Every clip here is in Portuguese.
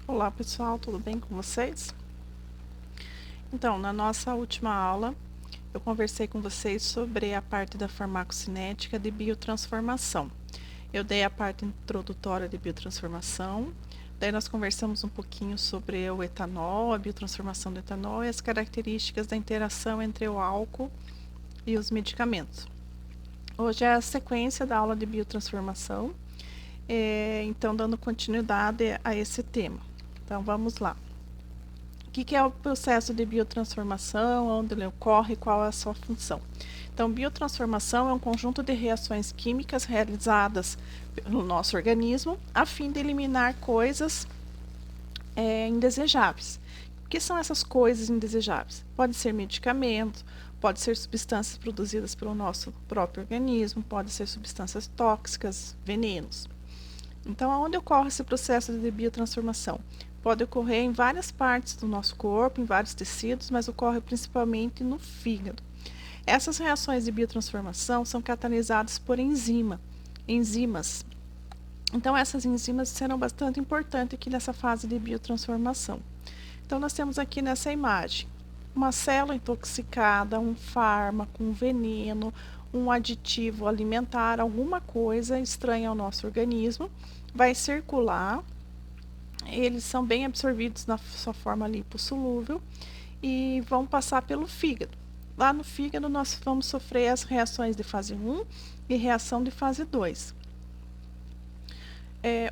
Olá pessoal, tudo bem com vocês? Então, na nossa última aula, eu conversei com vocês sobre a parte da farmacocinética de biotransformação. Eu dei a parte introdutória de biotransformação, daí nós conversamos um pouquinho sobre o etanol, a biotransformação do etanol e as características da interação entre o álcool e os medicamentos. Hoje é a sequência da aula de biotransformação, então dando continuidade a esse tema. Então vamos lá. O que é o processo de biotransformação, onde ele ocorre e qual é a sua função? Então, biotransformação é um conjunto de reações químicas realizadas pelo nosso organismo a fim de eliminar coisas indesejáveis. O que são essas coisas indesejáveis? Pode ser medicamentos, pode ser substâncias produzidas pelo nosso próprio organismo, pode ser substâncias tóxicas, venenos. Então, aonde ocorre esse processo de biotransformação? Pode ocorrer em várias partes do nosso corpo, em vários tecidos, mas ocorre principalmente no fígado. Essas reações de biotransformação são catalisadas por enzimas. Então, essas enzimas serão bastante importantes aqui nessa fase de biotransformação. Então, nós temos aqui nessa imagem uma célula intoxicada, um fármaco, um veneno, um aditivo alimentar, alguma coisa estranha ao nosso organismo, vai circular. Eles são bem absorvidos na sua forma lipossolúvel e vão passar pelo fígado. Lá no fígado nós vamos sofrer as reações de fase 1 e reação de fase 2.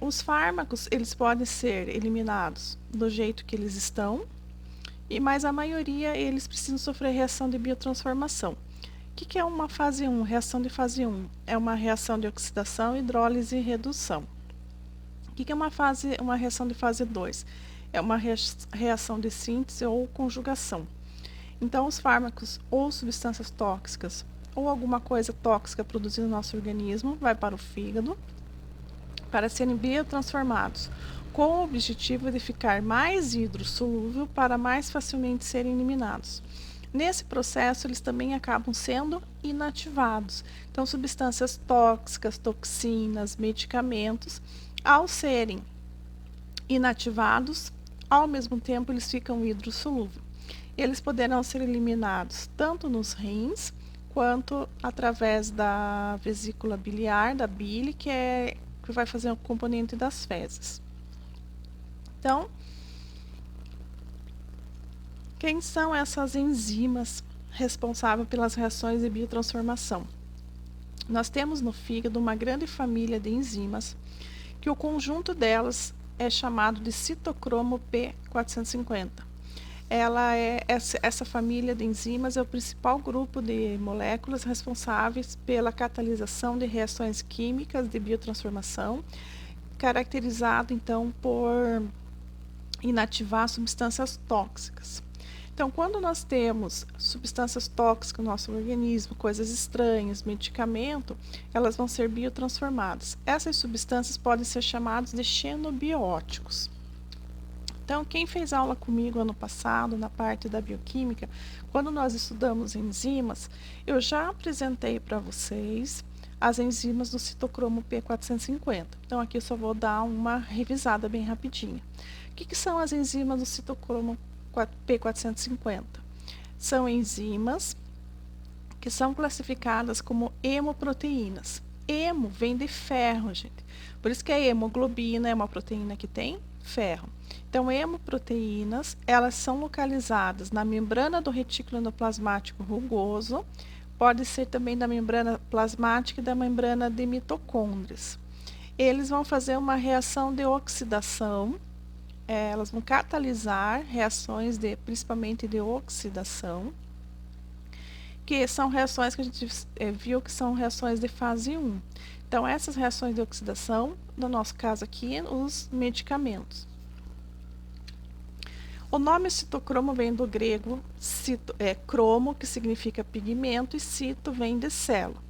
Os fármacos, eles podem ser eliminados do jeito que eles estão, mas a maioria eles precisam sofrer reação de biotransformação. O que é uma fase 1? Reação de fase 1 é uma reação de oxidação, hidrólise e redução. O que é uma reação de fase 2? É uma reação de síntese ou conjugação. Então, os fármacos ou substâncias tóxicas ou alguma coisa tóxica produzida no nosso organismo vai para o fígado para serem biotransformados, com o objetivo de ficar mais hidrossolúvel para mais facilmente serem eliminados. Nesse processo, eles também acabam sendo inativados. Então, substâncias tóxicas, toxinas, medicamentos, ao serem inativados, ao mesmo tempo eles ficam hidrossolúveis. Eles poderão ser eliminados tanto nos rins, quanto através da vesícula biliar, da bile, que vai fazer o componente das fezes. Então, quem são essas enzimas responsáveis pelas reações de biotransformação? Nós temos no fígado uma grande família de enzimas, que o conjunto delas é chamado de citocromo P450. Essa família de enzimas é o principal grupo de moléculas responsáveis pela catalisação de reações químicas de biotransformação, caracterizado então por inativar substâncias tóxicas. Então, quando nós temos substâncias tóxicas no nosso organismo, coisas estranhas, medicamento, elas vão ser biotransformadas. Essas substâncias podem ser chamadas de xenobióticos. Então, quem fez aula comigo ano passado, na parte da bioquímica, quando nós estudamos enzimas, eu já apresentei para vocês as enzimas do citocromo P450. Então, aqui eu só vou dar uma revisada bem rapidinha. O que são as enzimas do citocromo P450? São enzimas que são classificadas como hemoproteínas. Hemo vem de ferro, gente. Por isso que a hemoglobina é uma proteína que tem ferro. Então, hemoproteínas, elas são localizadas na membrana do retículo endoplasmático rugoso, pode ser também da membrana plasmática e da membrana de mitocôndrias. Eles vão fazer uma reação de oxidação, elas vão catalisar reações principalmente de oxidação, que são reações que a gente viu que são reações de fase 1. Então, essas reações de oxidação, no nosso caso aqui, os medicamentos. O nome citocromo vem do grego cromo, que significa pigmento, e cito vem de célula.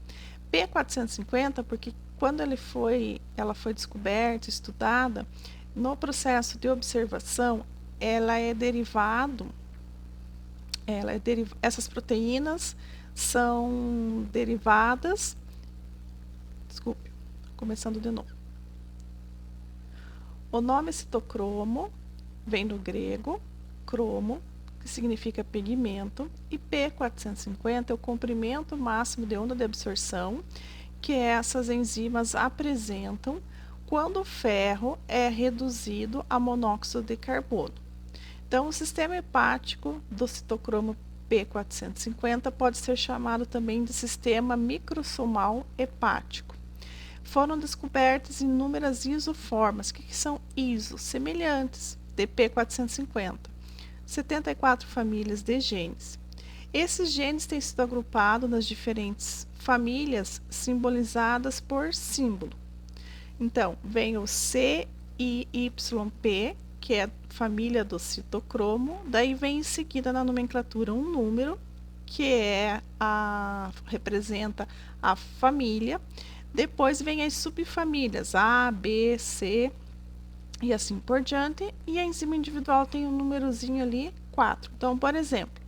P450, porque quando ela foi descoberta, estudada, no processo de observação, essas proteínas são derivadas. Desculpe, começando de novo. O nome citocromo vem do grego cromo, que significa pigmento, e P450 é o comprimento máximo de onda de absorção que essas enzimas apresentam quando o ferro é reduzido a monóxido de carbono. Então, o sistema hepático do citocromo P450 pode ser chamado também de sistema microsomal hepático. Foram descobertas inúmeras isoformas. O que são iso? Semelhantes de P450. 74 famílias de genes. Esses genes têm sido agrupados nas diferentes famílias simbolizadas por símbolo. Então, vem o CIYP, que é a família do citocromo, daí vem em seguida na nomenclatura um número, que representa a família. Depois vem as subfamílias A, B, C e assim por diante. E a enzima individual tem um númerozinho ali, 4. Então, por exemplo,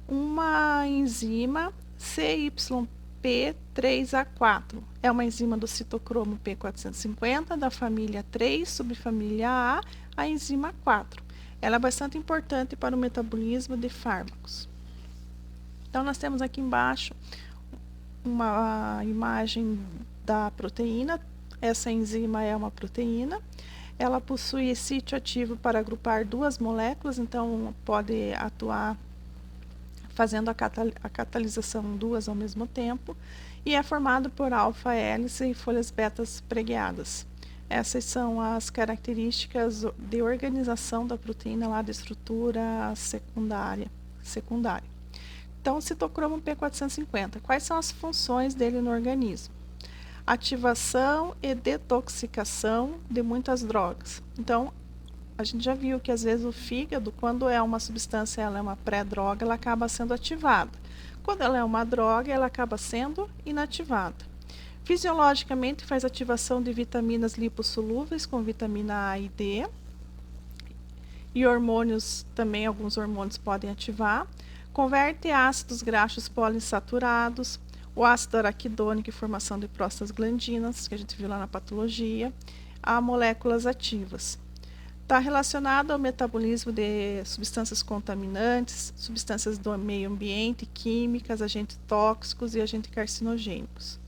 uma enzima CYP3A4 é uma enzima do citocromo P450 da família 3, subfamília a enzima 4. Ela é bastante importante para o metabolismo de fármacos. Então, nós temos aqui embaixo uma imagem da proteína. Essa enzima é uma proteína. Ela possui sítio ativo para agrupar duas moléculas, então pode atuar fazendo a catalisação duas ao mesmo tempo, e é formado por alfa-hélice e folhas betas pregueadas. Essas são as características de organização da proteína lá de estrutura secundária. Então, o citocromo P450, quais são as funções dele no organismo? Ativação e detoxicação de muitas drogas. Então, a gente já viu que às vezes o fígado, quando é uma substância, ela é uma pré-droga, ela acaba sendo ativada. Quando ela é uma droga, ela acaba sendo inativada. Fisiologicamente, faz ativação de vitaminas lipossolúveis, com vitamina A e D. E hormônios, também alguns hormônios podem ativar. Converte ácidos graxos poliinsaturados, o ácido araquidônico e formação de prostaglandinas, que a gente viu lá na patologia, a moléculas ativas. Está relacionado ao metabolismo de substâncias contaminantes, substâncias do meio ambiente, químicas, agentes tóxicos e agentes carcinogênicos.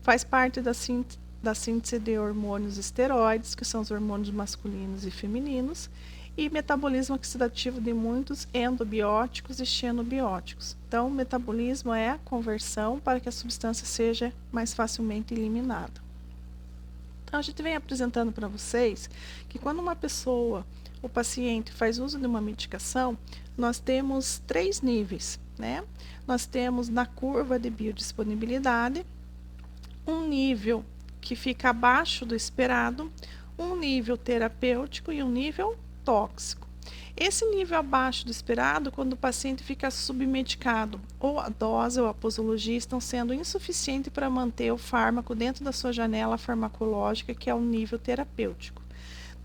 Faz parte da síntese de hormônios esteroides, que são os hormônios masculinos e femininos, e metabolismo oxidativo de muitos endobióticos e xenobióticos. Então, o metabolismo é a conversão para que a substância seja mais facilmente eliminada. Então, a gente vem apresentando para vocês que quando uma pessoa, o paciente, faz uso de uma medicação, nós temos 3 níveis, né? Nós temos na curva de biodisponibilidade, um nível que fica abaixo do esperado, um nível terapêutico e um nível tóxico. Esse nível abaixo do esperado, quando o paciente fica submedicado, ou a dose ou a posologia estão sendo insuficientes para manter o fármaco dentro da sua janela farmacológica, que é o nível terapêutico.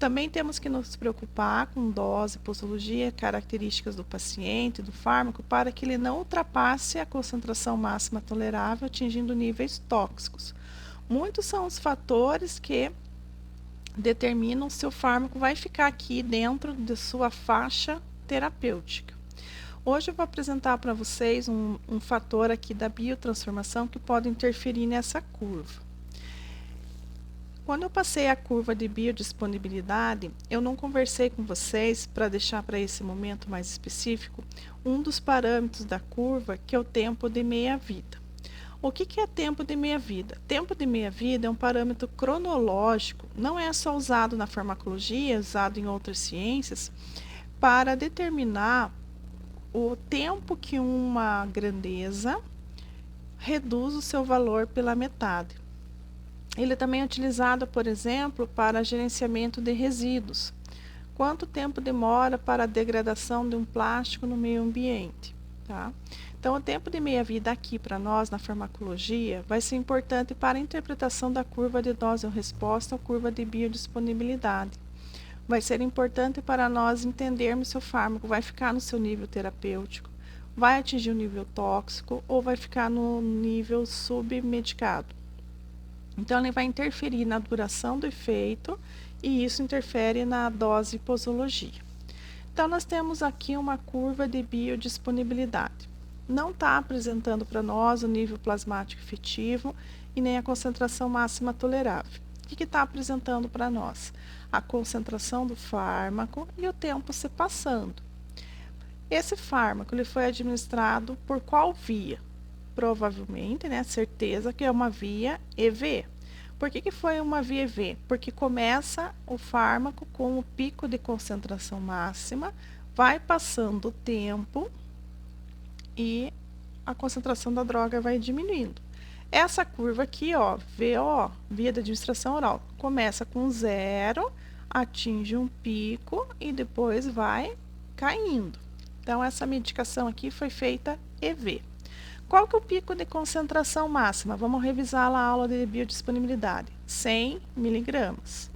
Também temos que nos preocupar com dose, posologia, características do paciente, do fármaco, para que ele não ultrapasse a concentração máxima tolerável, atingindo níveis tóxicos. Muitos são os fatores que determinam se o fármaco vai ficar aqui dentro de sua faixa terapêutica. Hoje eu vou apresentar para vocês um fator aqui da biotransformação que pode interferir nessa curva. Quando eu passei a curva de biodisponibilidade, eu não conversei com vocês para deixar para esse momento mais específico um dos parâmetros da curva, que é o tempo de meia-vida. O que é tempo de meia-vida? Tempo de meia-vida é um parâmetro cronológico, não é só usado na farmacologia, é usado em outras ciências, para determinar o tempo que uma grandeza reduz o seu valor pela metade. Ele também é utilizado, por exemplo, para gerenciamento de resíduos. Quanto tempo demora para a degradação de um plástico no meio ambiente? Tá? Então, o tempo de meia-vida aqui para nós na farmacologia vai ser importante para a interpretação da curva de dose ou resposta ou curva de biodisponibilidade. Vai ser importante para nós entendermos se o fármaco vai ficar no seu nível terapêutico, vai atingir o nível tóxico ou vai ficar no nível submedicado. Então, ele vai interferir na duração do efeito e isso interfere na dose e posologia. Então, nós temos aqui uma curva de biodisponibilidade. Não está apresentando para nós o nível plasmático efetivo e nem a concentração máxima tolerável. O que está apresentando para nós? A concentração do fármaco e o tempo se passando. Esse fármaco ele foi administrado por qual via? Provavelmente, né, certeza que é uma via EV. Por que foi uma via EV? Porque começa o fármaco com o pico de concentração máxima, vai passando o tempo e a concentração da droga vai diminuindo. Essa curva aqui, ó, VO, via de administração oral, começa com 0, atinge um pico e depois vai caindo. Então, essa medicação aqui foi feita EV. Qual que é o pico de concentração máxima? Vamos revisar lá a aula de biodisponibilidade. 100 miligramas.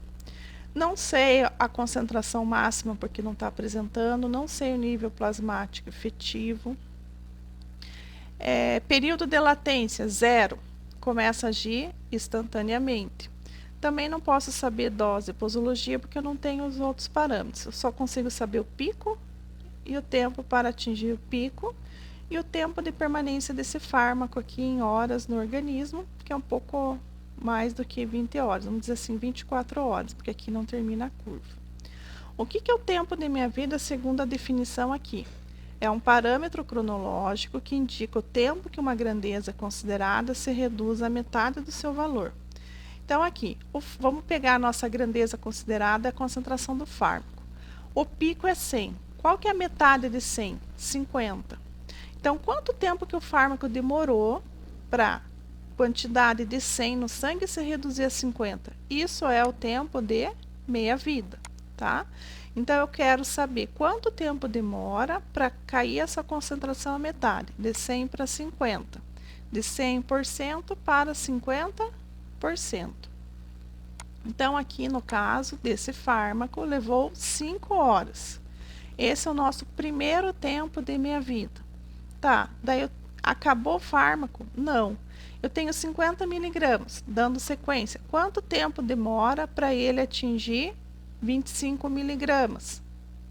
Não sei a concentração máxima, porque não está apresentando. Não sei o nível plasmático efetivo. Período de latência, 0. Começa a agir instantaneamente. Também não posso saber dose e posologia, porque eu não tenho os outros parâmetros. Eu só consigo saber o pico e o tempo para atingir o pico e o tempo de permanência desse fármaco aqui em horas no organismo, que é um pouco mais do que 20 horas, vamos dizer assim, 24 horas, porque aqui não termina a curva. O que é o tempo de minha vida segundo a definição aqui? É um parâmetro cronológico que indica o tempo que uma grandeza considerada se reduz à metade do seu valor. Então, aqui, vamos pegar a nossa grandeza considerada, a concentração do fármaco. O pico é 100. Qual que é a metade de 100? 50. Então, quanto tempo que o fármaco demorou para a quantidade de 100 no sangue se reduzir a 50? Isso é o tempo de meia-vida, tá? Então, eu quero saber quanto tempo demora para cair essa concentração à metade, de 100 para 50, de 100% para 50%. Então, aqui no caso desse fármaco, levou 5 horas. Esse é o nosso primeiro tempo de meia-vida. Tá, daí acabou o fármaco? Não. Eu tenho 50 miligramas, dando sequência. Quanto tempo demora para ele atingir 25 miligramas?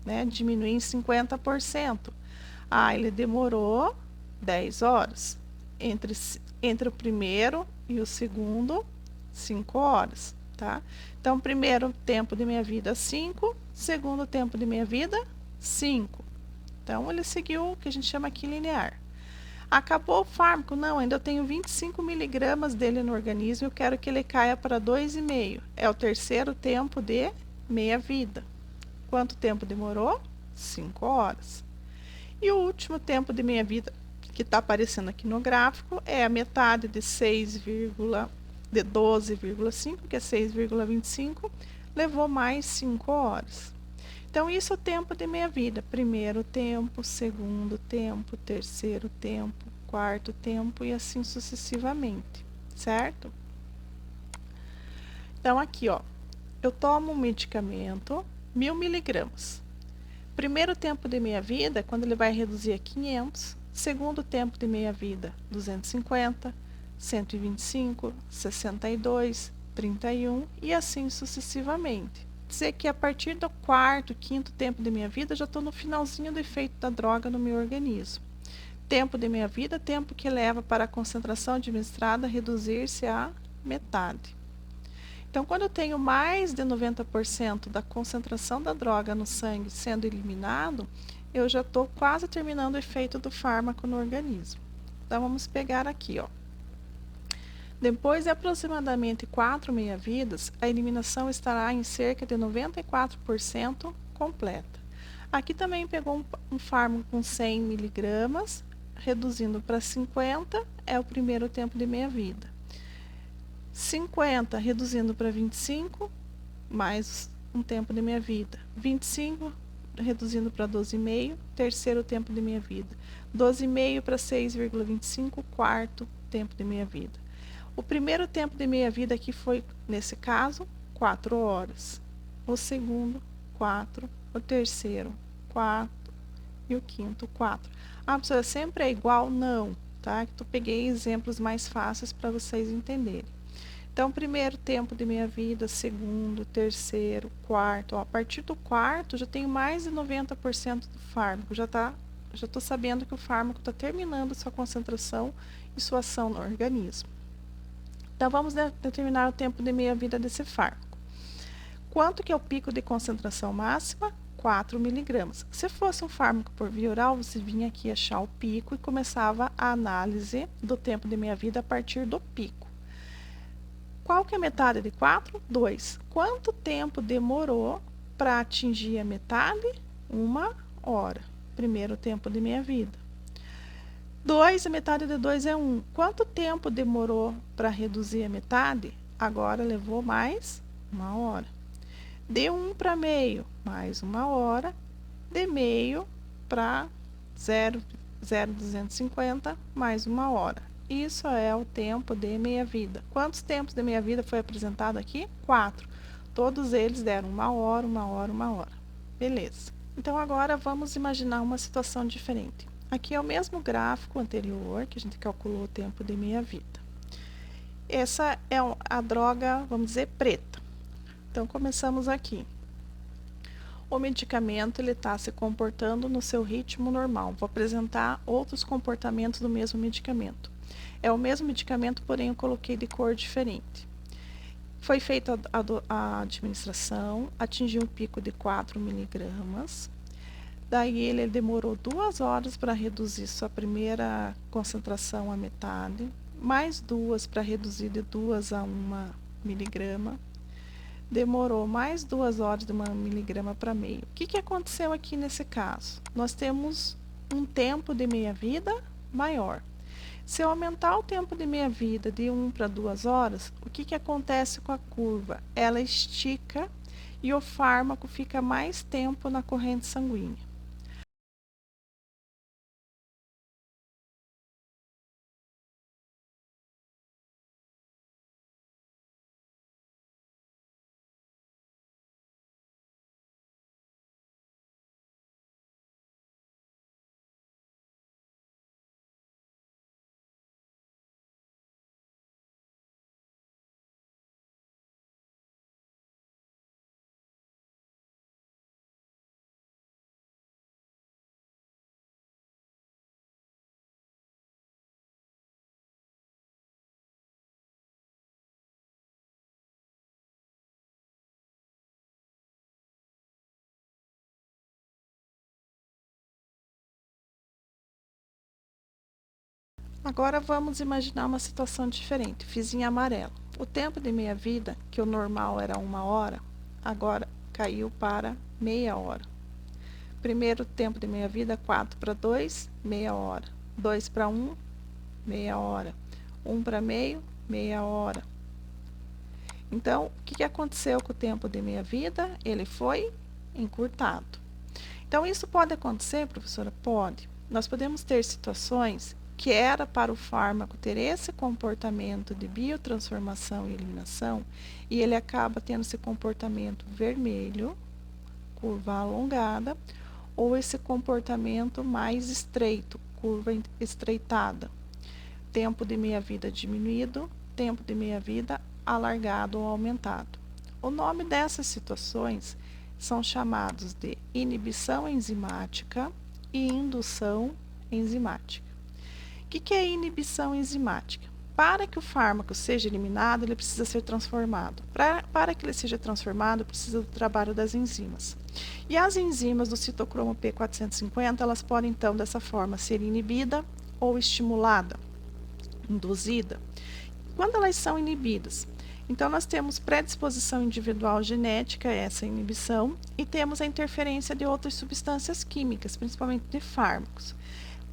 Né? Diminuir em 50%. Ah, ele demorou 10 horas. Entre o primeiro e o segundo, 5 horas. Tá? Então, primeiro tempo de minha vida, 5. Segundo tempo de minha vida, 5. Então, ele seguiu o que a gente chama aqui linear. Acabou o fármaco? Não, ainda eu tenho 25 miligramas dele no organismo, eu quero que ele caia para 2,5. É o terceiro tempo de meia-vida. Quanto tempo demorou? 5 horas. E o último tempo de meia-vida, que está aparecendo aqui no gráfico, é a metade de 12,5, que é 6,25, levou mais 5 horas. Então, isso é o tempo de meia-vida. Primeiro tempo, segundo tempo, terceiro tempo, quarto tempo e assim sucessivamente, certo? Então, aqui, ó, eu tomo um medicamento, 1000 miligramas. Primeiro tempo de meia-vida, quando ele vai reduzir a 500. Segundo tempo de meia-vida, 250, 125, 62, 31 e assim sucessivamente. Dizer que a partir do quarto, quinto tempo de minha vida, já estou no finalzinho do efeito da droga no meu organismo. Tempo de minha vida, tempo que leva para a concentração administrada reduzir-se à metade. Então, quando eu tenho mais de 90% da concentração da droga no sangue sendo eliminado, eu já estou quase terminando o efeito do fármaco no organismo. Então, vamos pegar aqui, ó. Depois de aproximadamente 4 meia-vidas, a eliminação estará em cerca de 94% completa. Aqui também pegou um fármaco com 100 miligramas, reduzindo para 50, é o primeiro tempo de meia-vida. 50, reduzindo para 25, mais um tempo de meia-vida. 25, reduzindo para 12,5, terceiro tempo de meia-vida. 12,5 para 6,25, quarto tempo de meia-vida. O primeiro tempo de meia-vida aqui foi, nesse caso, 4 horas. O segundo, 4. O terceiro, 4. E o quinto, 4. Ah, professora, sempre é igual? Não, tá? Eu peguei exemplos mais fáceis para vocês entenderem. Então, primeiro tempo de meia-vida, segundo, terceiro, quarto. Ó, a partir do quarto, já tenho mais de 90% do fármaco. Já estou sabendo que o fármaco está terminando sua concentração e sua ação no organismo. Então, vamos determinar o tempo de meia-vida desse fármaco. Quanto que é o pico de concentração máxima? 4 miligramas. Se fosse um fármaco por via oral, você vinha aqui achar o pico e começava a análise do tempo de meia-vida a partir do pico. Qual que é a metade de 4? 2. Quanto tempo demorou para atingir a metade? 1 hora. Primeiro tempo de meia-vida. 2, a metade de 2 é 1. Quanto tempo demorou para reduzir a metade? Agora levou mais 1 hora. De 1 para meio, mais 1 hora. De meio para 0,250, mais 1 hora. Isso é o tempo de meia-vida. Quantos tempos de meia-vida foi apresentado aqui? 4. Todos eles deram 1 hora, 1 hora, 1 hora. Beleza. Então, agora vamos imaginar uma situação diferente. Aqui é o mesmo gráfico anterior, que a gente calculou o tempo de meia-vida. Essa é a droga, vamos dizer, preta. Então, começamos aqui. O medicamento está se comportando no seu ritmo normal. Vou apresentar outros comportamentos do mesmo medicamento. É o mesmo medicamento, porém eu coloquei de cor diferente. Foi feita a administração, atingiu um pico de 4 miligramas. Daí ele demorou 2 horas para reduzir sua primeira concentração à metade, mais 2 para reduzir de 2 a 1 miligrama. Demorou mais 2 horas de 1 miligrama para meio. O que aconteceu aqui nesse caso? Nós temos um tempo de meia-vida maior. Se eu aumentar o tempo de meia-vida de 1 para 2 horas, o que acontece com a curva? Ela estica e o fármaco fica mais tempo na corrente sanguínea. Agora vamos imaginar uma situação diferente. Fiz em amarelo. O tempo de meia-vida, que o normal era 1 hora, agora caiu para meia hora. Primeiro tempo de meia-vida, 4 para 2, meia hora. 2 para 1, meia hora. 1 para meio, meia hora. Então, o que aconteceu com o tempo de meia-vida? Ele foi encurtado. Então, isso pode acontecer, professora? Pode. Nós podemos ter situações que era para o fármaco ter esse comportamento de biotransformação e eliminação, e ele acaba tendo esse comportamento vermelho, curva alongada, ou esse comportamento mais estreito, curva estreitada. Tempo de meia-vida diminuído, tempo de meia-vida alargado ou aumentado. O nome dessas situações são chamados de inibição enzimática e indução enzimática. O que é inibição enzimática? Para que o fármaco seja eliminado, ele precisa ser transformado. Para que ele seja transformado, precisa do trabalho das enzimas. E as enzimas do citocromo P450, elas podem, então, dessa forma, ser inibida ou estimulada, induzida. Quando elas são inibidas, então nós temos predisposição individual genética, essa inibição, e temos a interferência de outras substâncias químicas, principalmente de fármacos.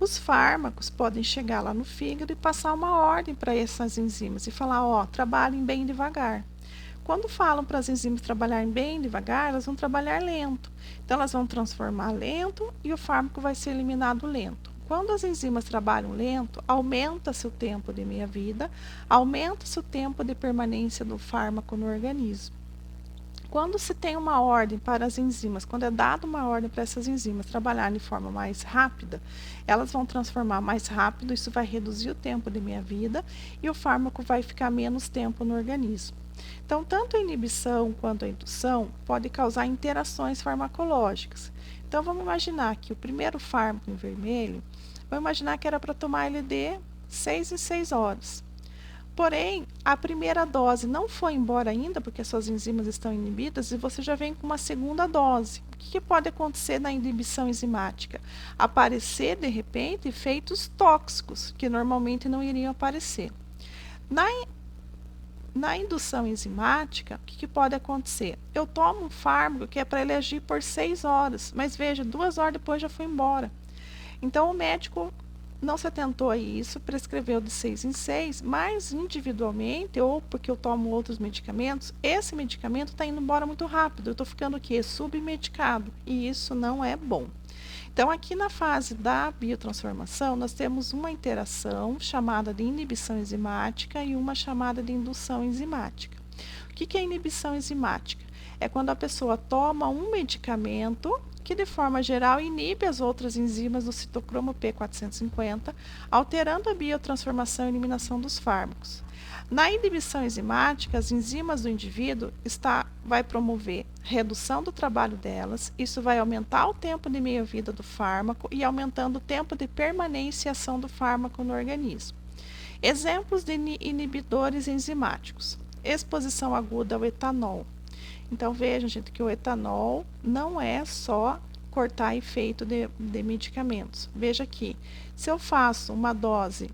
Os fármacos podem chegar lá no fígado e passar uma ordem para essas enzimas e falar, ó, trabalhem bem devagar. Quando falam para as enzimas trabalharem bem devagar, elas vão trabalhar lento. Então, elas vão transformar lento e o fármaco vai ser eliminado lento. Quando as enzimas trabalham lento, aumenta-se o tempo de meia-vida, aumenta-se o tempo de permanência do fármaco no organismo. Quando se tem uma ordem para as enzimas, quando é dada uma ordem para essas enzimas trabalharem de forma mais rápida, elas vão transformar mais rápido, isso vai reduzir o tempo de meia-vida e o fármaco vai ficar menos tempo no organismo. Então, tanto a inibição quanto a indução pode causar interações farmacológicas. Então, vamos imaginar que o primeiro fármaco em vermelho, vamos imaginar que era para tomar ele de 6 em 6 horas. Porém, a primeira dose não foi embora ainda, porque as suas enzimas estão inibidas, e você já vem com uma segunda dose. O que pode acontecer na inibição enzimática? Aparecer, de repente, efeitos tóxicos, que normalmente não iriam aparecer. Na indução enzimática, o que pode acontecer? Eu tomo um fármaco que é para ele agir por 6 horas, mas veja, 2 horas depois já foi embora. Então, o médico não se atentou a isso, prescreveu de 6 em 6, mas individualmente, ou porque eu tomo outros medicamentos, esse medicamento está indo embora muito rápido. Eu estou ficando o quê? Submedicado, e isso não é bom. Então, aqui na fase da biotransformação, nós temos uma interação chamada de inibição enzimática e uma chamada de indução enzimática. O que é inibição enzimática? É quando a pessoa toma um medicamento que, de forma geral, inibe as outras enzimas do citocromo P450, alterando a biotransformação e eliminação dos fármacos. Na inibição enzimática, as enzimas do indivíduo vai promover redução do trabalho delas, isso vai aumentar o tempo de meia-vida do fármaco e aumentando o tempo de permanência e ação do fármaco no organismo. Exemplos de inibidores enzimáticos: exposição aguda ao etanol. Então, vejam, gente, que o etanol não é só cortar efeito de medicamentos. Veja aqui, se eu faço uma dose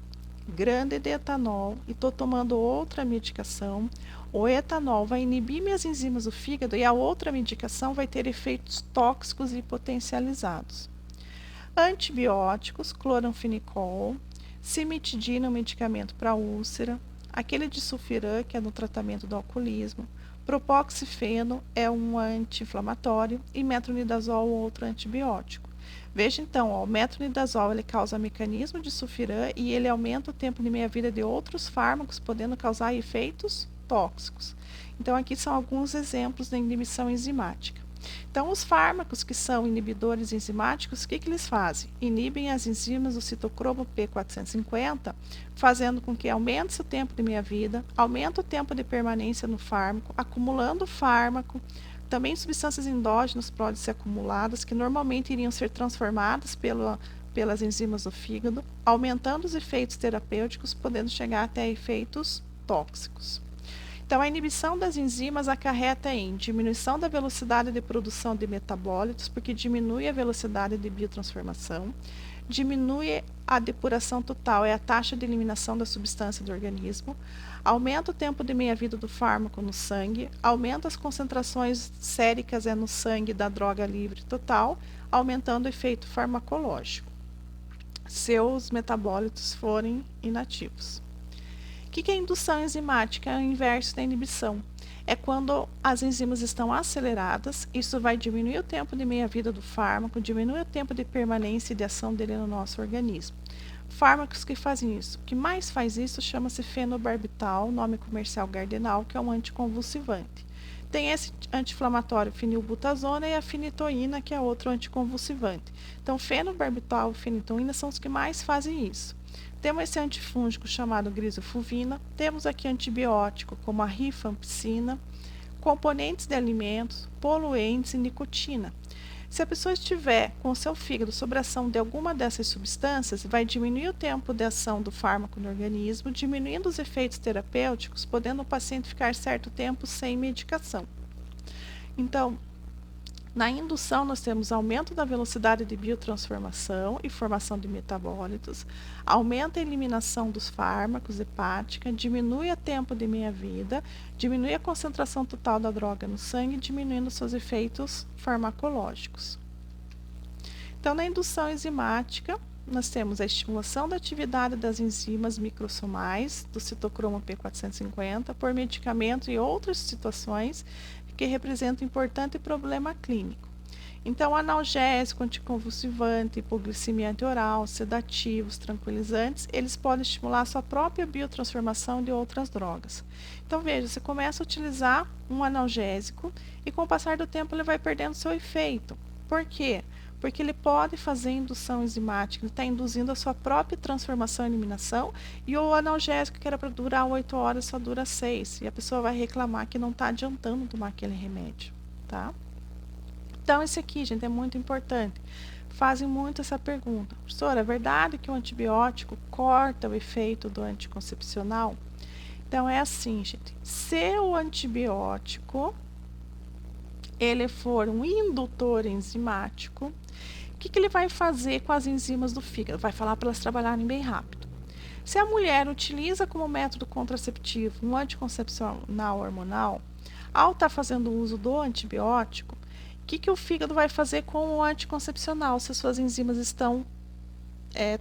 grande de etanol e estou tomando outra medicação, o etanol vai inibir minhas enzimas do fígado e a outra medicação vai ter efeitos tóxicos e potencializados. Antibióticos, cloranfenicol, cimetidina, um medicamento para úlcera, aquele de sulfiram, que é no tratamento do alcoolismo, propoxifeno é um anti-inflamatório e metronidazol outro antibiótico. Veja então, o metronidazol ele causa mecanismo de sulfiram e ele aumenta o tempo de meia-vida de outros fármacos, podendo causar efeitos tóxicos. Então, aqui são alguns exemplos da inibição enzimática. Então, os fármacos que são inibidores enzimáticos, o que eles fazem? Inibem as enzimas do citocromo P450, fazendo com que aumente o tempo de meia-vida, aumente o tempo de permanência no fármaco, acumulando o fármaco. Também substâncias endógenas podem ser acumuladas, que normalmente iriam ser transformadas pelas enzimas do fígado, aumentando os efeitos terapêuticos, podendo chegar até efeitos tóxicos. Então, a inibição das enzimas acarreta em diminuição da velocidade de produção de metabólitos, porque diminui a velocidade de biotransformação, diminui a depuração total, é a taxa de eliminação da substância do organismo, aumenta o tempo de meia-vida do fármaco no sangue, aumenta as concentrações séricas no sangue da droga livre total, aumentando o efeito farmacológico, se os metabólitos forem inativos. O que é indução enzimática? É o inverso da inibição. É quando as enzimas estão aceleradas, isso vai diminuir o tempo de meia-vida do fármaco, diminui o tempo de permanência e de ação dele no nosso organismo. Fármacos que fazem isso. O que mais faz isso chama-se fenobarbital, nome comercial Gardenal, que é um anticonvulsivante. Tem esse anti-inflamatório fenilbutazona e a finitoína, que é outro anticonvulsivante. Então, fenobarbital e finitoína são os que mais fazem isso. Temos esse antifúngico chamado grisofulvina, temos aqui antibiótico como a rifampicina, componentes de alimentos, poluentes e nicotina. Se a pessoa estiver com o seu fígado sob a ação de alguma dessas substâncias, vai diminuir o tempo de ação do fármaco no organismo, diminuindo os efeitos terapêuticos, podendo o paciente ficar certo tempo sem medicação. Então, na indução, nós temos aumento da velocidade de biotransformação e formação de metabólitos, aumenta a eliminação dos fármacos hepática, diminui o tempo de meia-vida, diminui a concentração total da droga no sangue, diminuindo seus efeitos farmacológicos. Então, na indução enzimática, nós temos a estimulação da atividade das enzimas microsomais do citocromo P450 por medicamentos e outras situações que representa um importante problema clínico. Então, analgésico, anticonvulsivante, hipoglicemiante oral, sedativos, tranquilizantes, eles podem estimular a sua própria biotransformação de outras drogas. Então, veja, você começa a utilizar um analgésico e com o passar do tempo ele vai perdendo seu efeito. Por quê? Porque ele pode fazer indução enzimática, ele está induzindo a sua própria transformação e eliminação, e o analgésico que era para durar 8 horas só dura 6, e a pessoa vai reclamar que não está adiantando tomar aquele remédio, tá? Então, esse aqui, gente, é muito importante. Fazem muito essa pergunta. Professora, é verdade que o antibiótico corta o efeito do anticoncepcional? Então, é assim, gente. Se o antibiótico ele for um indutor enzimático, o que ele vai fazer com as enzimas do fígado? Vai falar para elas trabalharem bem rápido. Se a mulher utiliza como método contraceptivo um anticoncepcional hormonal, ao estar fazendo uso do antibiótico, o que o fígado vai fazer com o anticoncepcional se as suas enzimas estão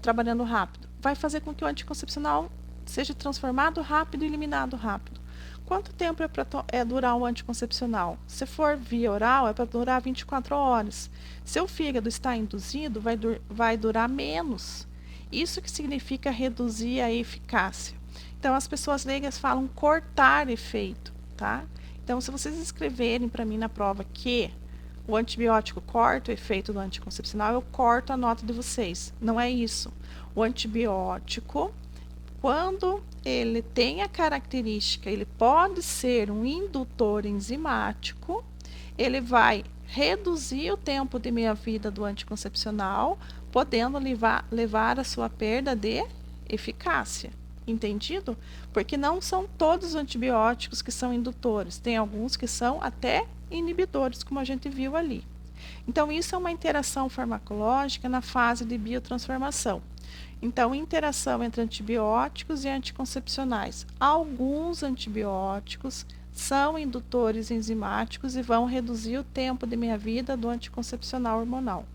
trabalhando rápido? Vai fazer com que o anticoncepcional seja transformado rápido e eliminado rápido. Quanto tempo é para durar um anticoncepcional? Se for via oral, é para durar 24 horas. Se o fígado está induzido, vai durar menos. Isso que significa reduzir a eficácia. Então, as pessoas leigas falam cortar efeito, tá? Então, se vocês escreverem para mim na prova que o antibiótico corta o efeito do anticoncepcional, eu corto a nota de vocês. Não é isso. O antibiótico, quando ele tem a característica, ele pode ser um indutor enzimático, ele vai reduzir o tempo de meia-vida do anticoncepcional, podendo levar a sua perda de eficácia. Entendido? Porque não são todos os antibióticos que são indutores, tem alguns que são até inibidores, como a gente viu ali. Então, isso é uma interação farmacológica na fase de biotransformação. Então, interação entre antibióticos e anticoncepcionais. Alguns antibióticos são indutores enzimáticos e vão reduzir o tempo de meia-vida do anticoncepcional hormonal.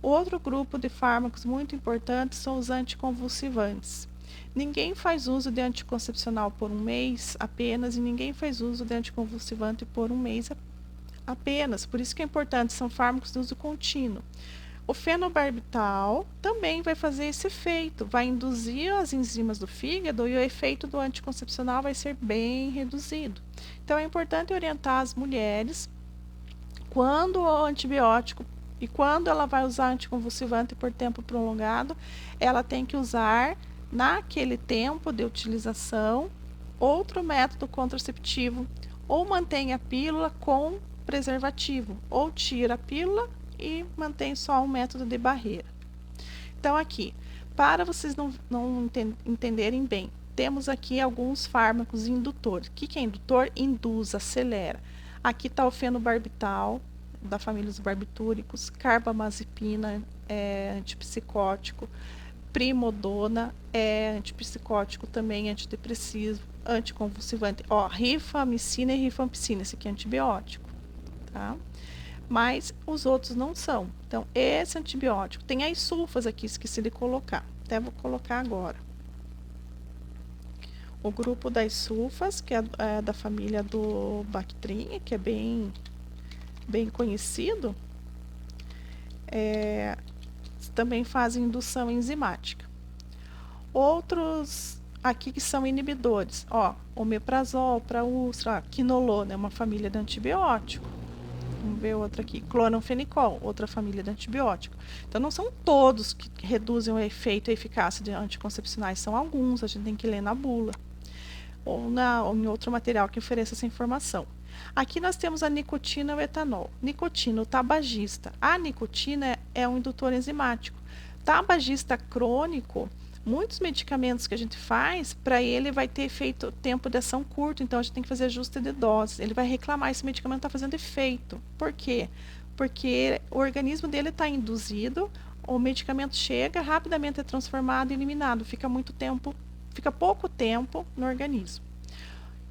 Outro grupo de fármacos muito importante são os anticonvulsivantes. Ninguém faz uso de anticoncepcional por um mês apenas e ninguém faz uso de anticonvulsivante por um mês apenas. Por isso que é importante, são fármacos de uso contínuo. O fenobarbital também vai fazer esse efeito, vai induzir as enzimas do fígado e o efeito do anticoncepcional vai ser bem reduzido. Então, é importante orientar as mulheres quando o antibiótico e quando ela vai usar anticonvulsivante por tempo prolongado, ela tem que usar, naquele tempo de utilização, outro método contraceptivo, ou mantém a pílula com preservativo, ou tira a pílula e mantém só um método de barreira. Então, aqui, para vocês não entenderem bem, temos aqui alguns fármacos indutores. O que é indutor? Induz, acelera. Aqui está o fenobarbital, da família dos barbitúricos, carbamazepina, antipsicótico, primodona, antipsicótico também, antidepressivo, anticonvulsivante. Ó, rifamicina e rifampicina, esse aqui é antibiótico, tá? Mas os outros não são. Então, esse antibiótico, tem as sulfas aqui, esqueci de colocar, até vou colocar agora. O grupo das sulfas, que é da família do Bactrim, que é bem conhecido, também fazem indução enzimática. Outros aqui que são inibidores, ó, omeprazol, praustra, quinolona, é uma família de antibiótico. Vamos ver outra aqui, cloranfenicol, outra família de antibiótico. Então, não são todos que reduzem o efeito e a eficácia de anticoncepcionais, são alguns, a gente tem que ler na bula, ou em outro material que ofereça essa informação. Aqui nós temos a nicotina e o etanol. Nicotina, o tabagista. A nicotina é um indutor enzimático. Tabagista crônico, muitos medicamentos que a gente faz, para ele vai ter efeito tempo de ação curto, então a gente tem que fazer ajuste de doses. Ele vai reclamar, esse medicamento está fazendo efeito. Por quê? Porque o organismo dele está induzido, o medicamento chega, rapidamente é transformado e eliminado, fica pouco tempo no organismo.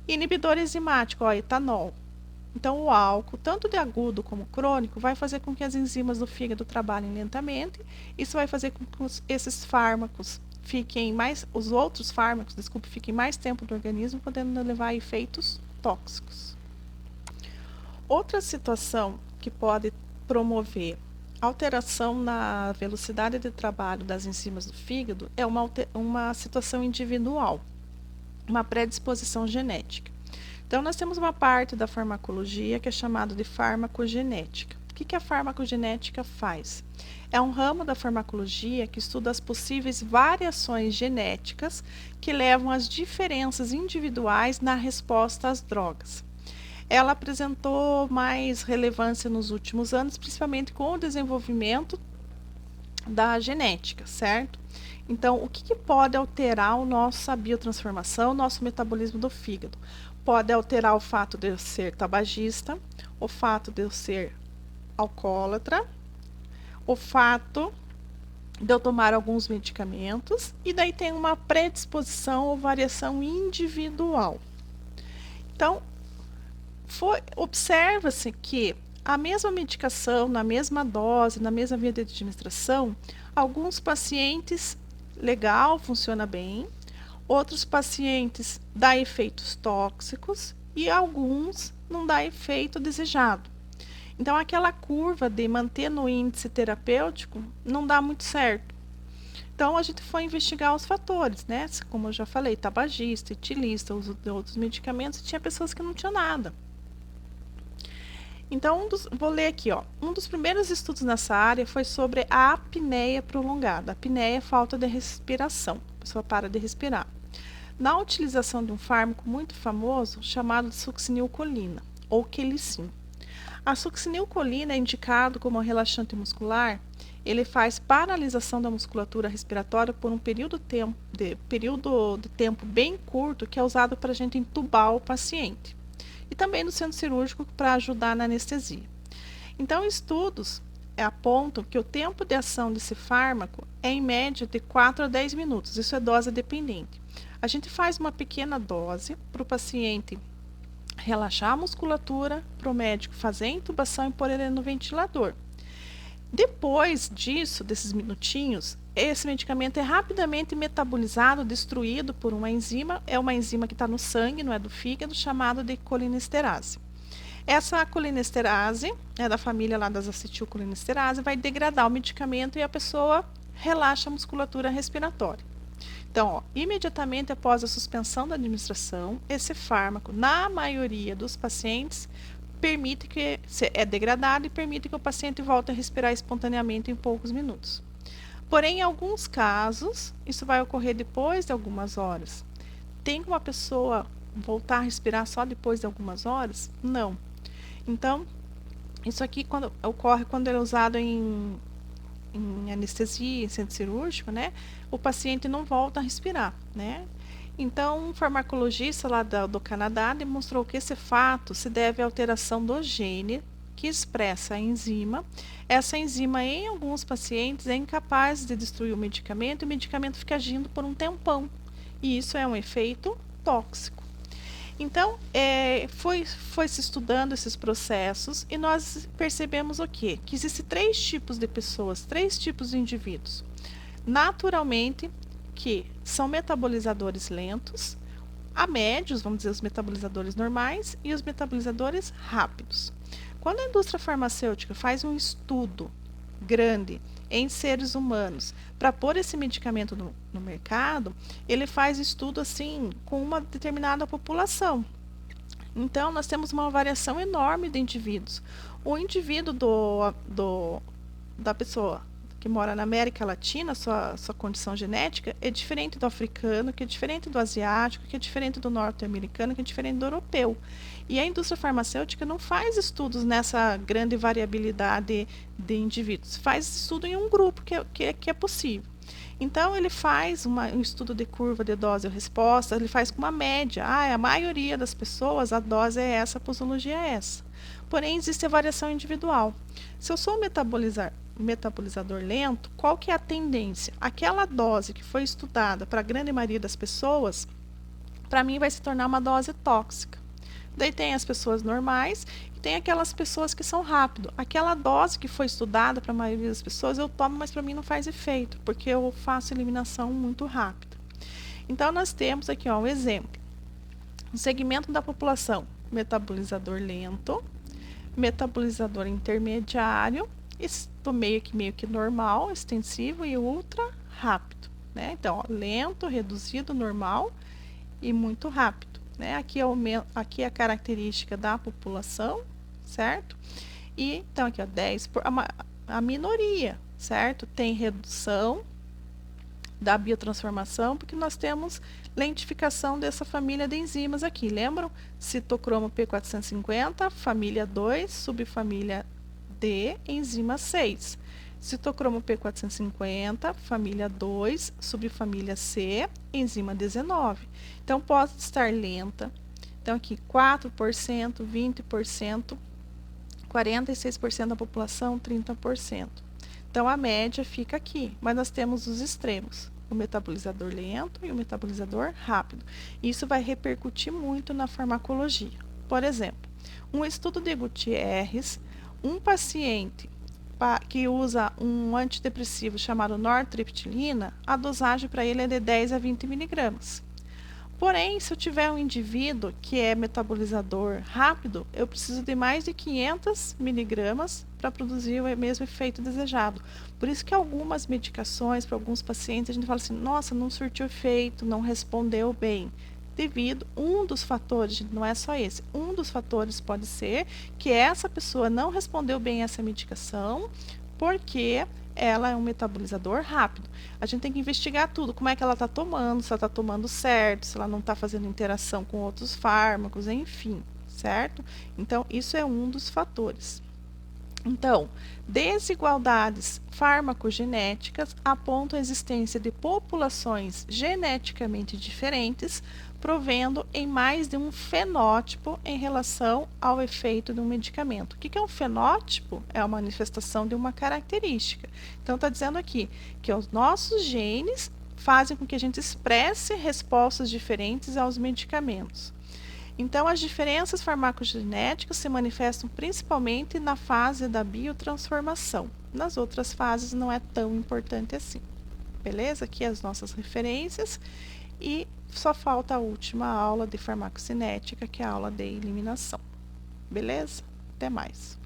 Inibidor enzimático, ó, etanol. Então, o álcool, tanto de agudo como crônico, vai fazer com que as enzimas do fígado trabalhem lentamente. Isso vai fazer com que esses fármacos os outros fármacos, fiquem mais tempo no organismo, podendo levar a efeitos tóxicos. Outra situação que pode promover alteração na velocidade de trabalho das enzimas do fígado é uma situação individual, uma predisposição genética. Então, nós temos uma parte da farmacologia que é chamada de farmacogenética. O que a farmacogenética faz? É um ramo da farmacologia que estuda as possíveis variações genéticas que levam às diferenças individuais na resposta às drogas. Ela apresentou mais relevância nos últimos anos, principalmente com o desenvolvimento da genética, certo? Então, o que pode alterar a nossa biotransformação, o nosso metabolismo do fígado? Pode alterar o fato de eu ser tabagista, o fato de eu ser alcoólatra, o fato de eu tomar alguns medicamentos, e daí tem uma predisposição ou variação individual. Então, observa-se que a mesma medicação, na mesma dose, na mesma via de administração, alguns pacientes, legal, funciona bem, outros pacientes dá efeitos tóxicos e alguns não dá efeito desejado. Então, aquela curva de manter no índice terapêutico não dá muito certo. Então, a gente foi investigar os fatores, né? Como eu já falei, tabagista, etilista, uso de outros medicamentos, e tinha pessoas que não tinham nada. Então, vou ler aqui, ó. Um dos primeiros estudos nessa área foi sobre a apneia prolongada. A apneia é falta de respiração, a pessoa para de respirar. Na utilização de um fármaco muito famoso chamado de succinilcolina, ou quelicin. A succinilcolina é indicado como relaxante muscular. Ele faz paralisação da musculatura respiratória por um período de tempo bem curto, que é usado para a gente entubar o paciente. E também no centro cirúrgico para ajudar na anestesia. Então, estudos apontam que o tempo de ação desse fármaco é em média de 4 a 10 minutos. Isso é dose dependente. A gente faz uma pequena dose para o paciente relaxar a musculatura, para o médico fazer a intubação e pôr ele no ventilador. Depois disso, desses minutinhos, esse medicamento é rapidamente metabolizado, destruído por uma enzima. É uma enzima que está no sangue, não é do fígado, chamada de colinesterase. Essa colinesterase, é da família lá das acetilcolinesterase, vai degradar o medicamento e a pessoa relaxa a musculatura respiratória. Então, ó, imediatamente após a suspensão da administração, esse fármaco, na maioria dos pacientes, permite que é degradado e permite que o paciente volte a respirar espontaneamente em poucos minutos. Porém, em alguns casos, isso vai ocorrer depois de algumas horas. Tem como a pessoa voltar a respirar só depois de algumas horas? Não. Então, isso aqui ocorre quando ele é usado em anestesia, em centro cirúrgico, né? O paciente não volta a respirar, né? Então, um farmacologista lá do Canadá demonstrou que esse fato se deve à alteração do gene que expressa a enzima. Essa enzima, em alguns pacientes, é incapaz de destruir o medicamento fica agindo por um tempão. E isso é um efeito tóxico. Então, foi se estudando esses processos e nós percebemos o quê? Que existem 3 tipos de pessoas, 3 tipos de indivíduos. Naturalmente, que são metabolizadores lentos, a médios, vamos dizer, os metabolizadores normais e os metabolizadores rápidos. Quando a indústria farmacêutica faz um estudo grande em seres humanos para pôr esse medicamento no mercado, ele faz estudo assim com uma determinada população. Então, nós temos uma variação enorme de indivíduos. O indivíduo da pessoa que mora na América Latina, sua condição genética é diferente do africano, que é diferente do asiático, que é diferente do norte-americano, que é diferente do europeu. E a indústria farmacêutica não faz estudos nessa grande variabilidade de indivíduos, faz estudo em um grupo que é possível. Então, ele faz um estudo de curva de dose ou resposta, ele faz com uma média. A maioria das pessoas, a dose é essa, a posologia é essa. Porém, existe a variação individual. Se eu sou um metabolizador lento, qual que é a tendência? Aquela dose que foi estudada para a grande maioria das pessoas, para mim vai se tornar uma dose tóxica. Daí tem as pessoas normais e tem aquelas pessoas que são rápido. Aquela dose que foi estudada para a maioria das pessoas, eu tomo, mas para mim não faz efeito, porque eu faço eliminação muito rápida. Então, nós temos aqui um exemplo. Um segmento da população, metabolizador lento, metabolizador intermediário, meio que normal, extensivo e ultra rápido, né? Então, ó, lento, reduzido, normal e muito rápido, né? Aqui é a característica da população, certo? E então aqui, ó, a minoria, certo? Tem redução da biotransformação, porque nós temos lentificação dessa família de enzimas aqui. Lembram? Citocromo P450, família 2, subfamília D, enzima 6. Citocromo P450, família 2, subfamília C, enzima 19. Então, pode estar lenta. Então, aqui 4%, 20%, 46% da população, 30%. Então, a média fica aqui, mas nós temos os extremos, o metabolizador lento e o metabolizador rápido. Isso vai repercutir muito na farmacologia. Por exemplo, um estudo de Gutierrez, um paciente que usa um antidepressivo chamado nortriptilina, a dosagem para ele é de 10 a 20 miligramas. Porém, se eu tiver um indivíduo que é metabolizador rápido, eu preciso de mais de 500 miligramas para produzir o mesmo efeito desejado. Por isso que algumas medicações, para alguns pacientes, a gente fala assim, nossa, não surtiu efeito, não respondeu bem. Devido, um dos fatores, não é só esse, um dos fatores pode ser que essa pessoa não respondeu bem essa medicação, porque ela é um metabolizador rápido. A gente tem que investigar tudo, como é que ela está tomando, se ela está tomando certo, se ela não está fazendo interação com outros fármacos, enfim, certo? Então, isso é um dos fatores. Então, desigualdades farmacogenéticas apontam a existência de populações geneticamente diferentes, provendo em mais de um fenótipo em relação ao efeito de um medicamento. O que é um fenótipo? É a manifestação de uma característica. Então, está dizendo aqui que os nossos genes fazem com que a gente expresse respostas diferentes aos medicamentos. Então, as diferenças farmacogenéticas se manifestam principalmente na fase da biotransformação. Nas outras fases não é tão importante assim. Beleza? Aqui as nossas referências e só falta a última aula de farmacocinética, que é a aula de eliminação. Beleza? Até mais.